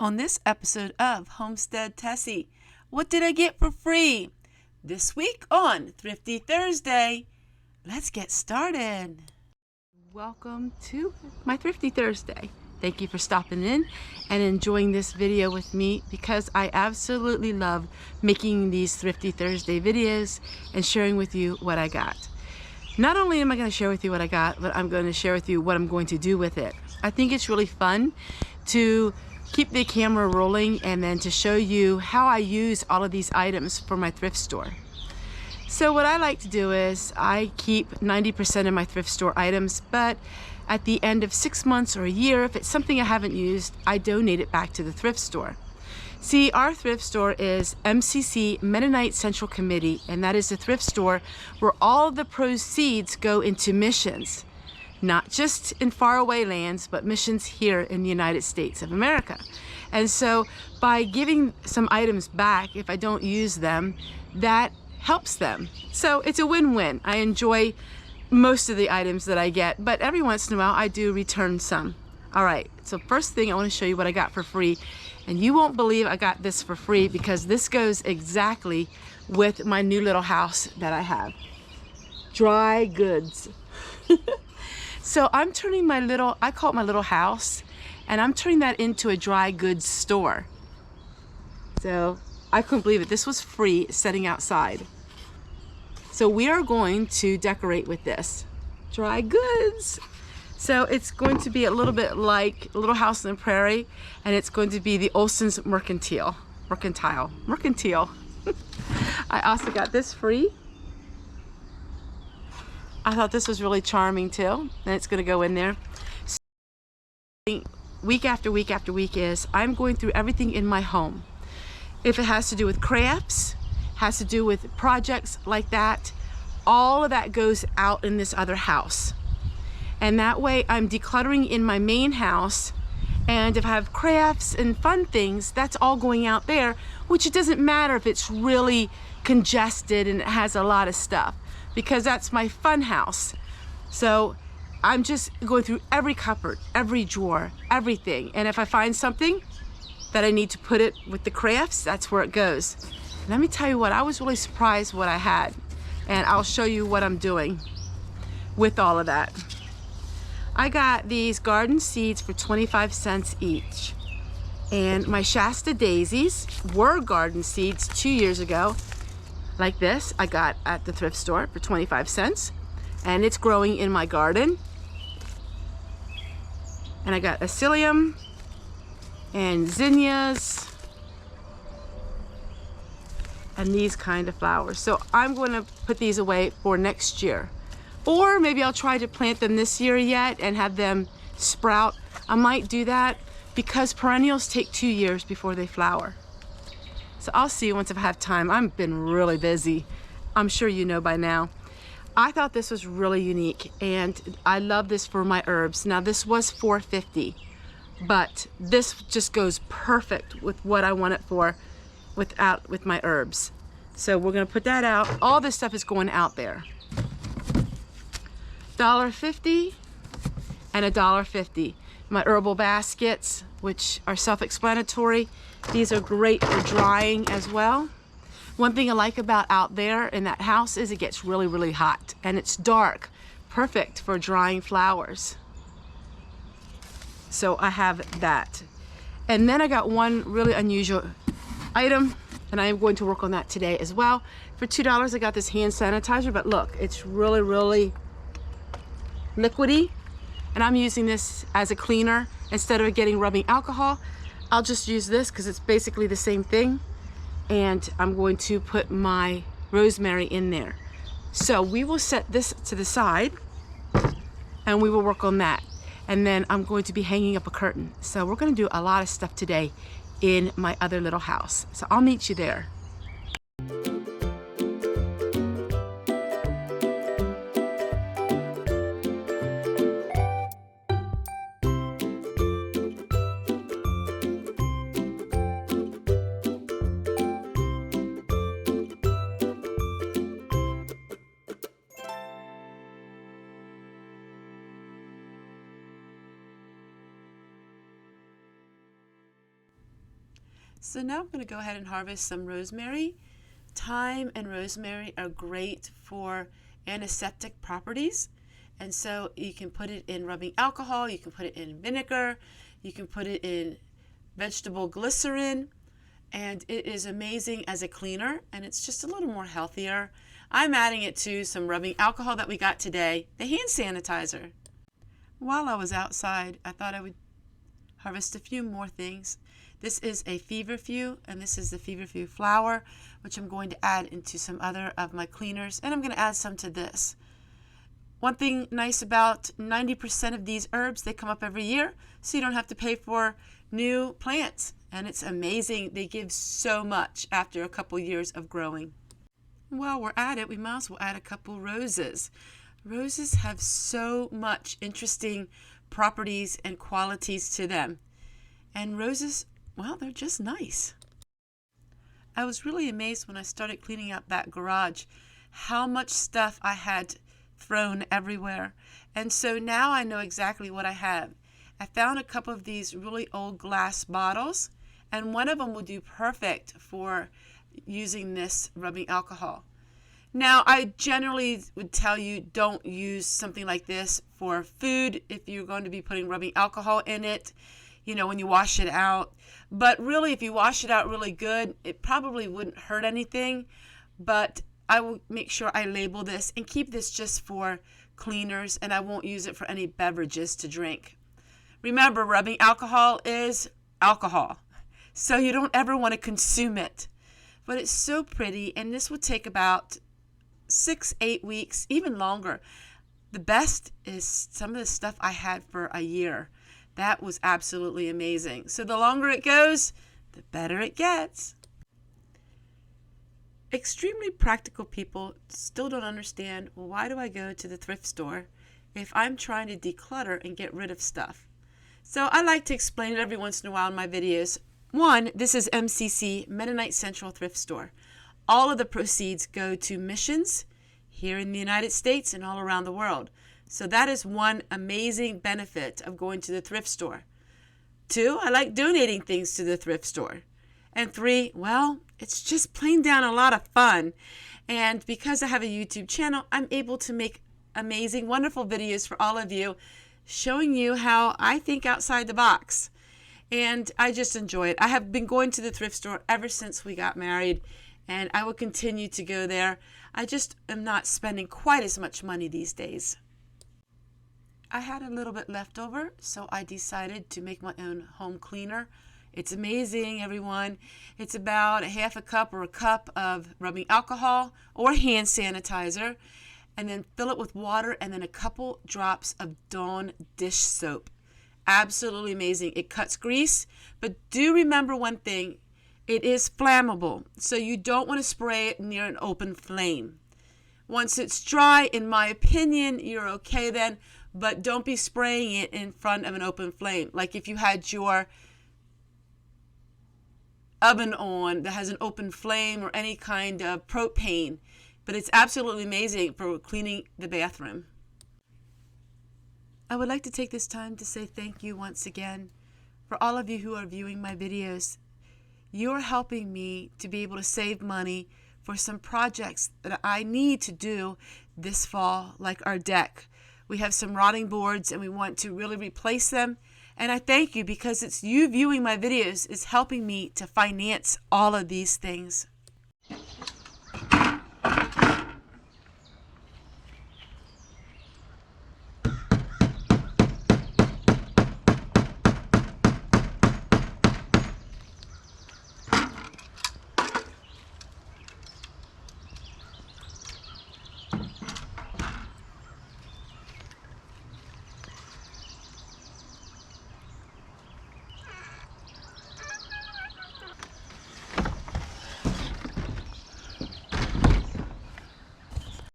On this episode of Homestead Tessie, what did I get for free? This week on Thrifty Thursday. Let's get started. Welcome to my Thrifty Thursday. Thank you for stopping in and enjoying this video with me because I absolutely love making these Thrifty Thursday videos and sharing with you what I got. Not only am I going to share with you what I got, but I'm going to share with you what I'm going to do with it. I think it's really fun to keep the camera rolling and then to show you how I use all of these items for my thrift store. So what I like to do is I keep 90% of my thrift store items, but at the end of 6 months or a year, if it's something I haven't used, I donate it back to the thrift store. See, our thrift store is MCC, Mennonite Central Committee, and that is a thrift store where all of the proceeds go into missions. Not just in faraway lands, but missions here in the United States of America. And so by giving some items back, if I don't use them, that helps them. So it's a win-win. I enjoy most of the items that I get, but every once in a while I do return some. All right, so first thing I want to show you what I got for free. And you won't believe I got this for free because this goes exactly with my new little house that I have. Dry goods. So I'm turning my little, I call it my little house, and I'm turning that into a dry goods store. So I couldn't believe it. This was free sitting outside. So we are going to decorate with this. Dry goods. So it's going to be a little bit like Little House on the Prairie, and it's going to be the Olsen's Mercantile. I also got this free. I thought this was really charming too, and it's going to go in there. So, week after week after week is I'm going through everything in my home. If it has to do with crafts, has to do with projects like that, all of that goes out in this other house. And that way I'm decluttering in my main house, and if I have crafts and fun things, that's all going out there, which it doesn't matter if it's really congested and it has a lot of stuff, because that's my fun house. So I'm just going through every cupboard, every drawer, everything. And if I find something that I need to put it with the crafts, that's where it goes. Let me tell you what, I was really surprised what I had. And I'll show you what I'm doing with all of that. I got these garden seeds for 25 cents each. And my Shasta daisies were garden seeds 2 years ago. Like this, I got at the thrift store for 25 cents. And it's growing in my garden. And I got Asilium and zinnias and these kind of flowers. So I'm going to put these away for next year. Or maybe I'll try to plant them this year yet and have them sprout. I might do that because perennials take 2 years before they flower. So I'll see once I have time. I've been really busy. I'm sure you know by now. I thought this was really unique, and I love this for my herbs. Now this was $4.50, but this just goes perfect with what I want it for with my herbs. So we're gonna put that out. All this stuff is going out there. $1.50 and $1.50. My herbal baskets, which are self-explanatory. These are great for drying as well. One thing I like about out there in that house is it gets really, really hot and it's dark. Perfect for drying flowers. So I have that. And then I got one really unusual item, and I am going to work on that today as well. For $2, I got this hand sanitizer, but look, it's really, really liquidy, and I'm using this as a cleaner. Instead of rubbing alcohol, I'll just use this because it's basically the same thing. And I'm going to put my rosemary in there. So we will set this to the side and we will work on that. And then I'm going to be hanging up a curtain. So we're going to do a lot of stuff today in my other little house. So I'll meet you there. So now I'm going to go ahead and harvest some rosemary. Thyme and rosemary are great for antiseptic properties. And so you can put it in rubbing alcohol, you can put it in vinegar, you can put it in vegetable glycerin, and it is amazing as a cleaner, and it's just a little more healthier. I'm adding it to some rubbing alcohol that we got today, the hand sanitizer. While I was outside, I thought I would harvest a few more things. This is a feverfew, and this is the feverfew flour, which I'm going to add into some other of my cleaners, and I'm going to add some to this. One thing nice about 90% of these herbs, they come up every year, so you don't have to pay for new plants. And it's amazing. They give so much after a couple years of growing. While we're at it, we might as well add a couple roses. Roses have so much interesting properties and qualities to them. And roses, well, they're just nice. I was really amazed when I started cleaning up that garage how much stuff I had thrown everywhere. And so now I know exactly what I have. I found a couple of these really old glass bottles, and one of them will do perfect for using this rubbing alcohol. Now, I generally would tell you don't use something like this for food if you're going to be putting rubbing alcohol in it, when you wash it out. But really, if you wash it out really good, it probably wouldn't hurt anything. But I will make sure I label this and keep this just for cleaners, and I won't use it for any beverages to drink. Remember, rubbing alcohol is alcohol, so you don't ever want to consume it. But it's so pretty, and this would take about 6-8 weeks, even longer. The best is some of the stuff I had for a year. That was absolutely amazing. So the longer it goes, the better it gets. Extremely practical people still don't understand, well, why do I go to the thrift store if I'm trying to declutter and get rid of stuff? So I like to explain it every once in a while in my videos. One, this is MCC, Mennonite Central Thrift Store. All of the proceeds go to missions here in the United States and all around the world. So that is one amazing benefit of going to the thrift store. Two, I like donating things to the thrift store. And three, well, it's just plain down a lot of fun. And because I have a YouTube channel, I'm able to make amazing, wonderful videos for all of you, showing you how I think outside the box. And I just enjoy it. I have been going to the thrift store ever since we got married, and I will continue to go there. I just am not spending quite as much money these days. I had a little bit left over, so I decided to make my own home cleaner. It's amazing, everyone. It's about a half a cup or a cup of rubbing alcohol or hand sanitizer, and then fill it with water and then a couple drops of Dawn dish soap. Absolutely amazing. It cuts grease, but do remember one thing. It is flammable, so you don't want to spray it near an open flame. Once it's dry, in my opinion, you're okay then, but don't be spraying it in front of an open flame. Like if you had your oven on that has an open flame or any kind of propane, but it's absolutely amazing for cleaning the bathroom. I would like to take this time to say thank you once again for all of you who are viewing my videos. You're helping me to be able to save money for some projects that I need to do this fall, like our deck. We have some rotting boards and we want to really replace them. And I thank you because it's you viewing my videos is helping me to finance all of these things.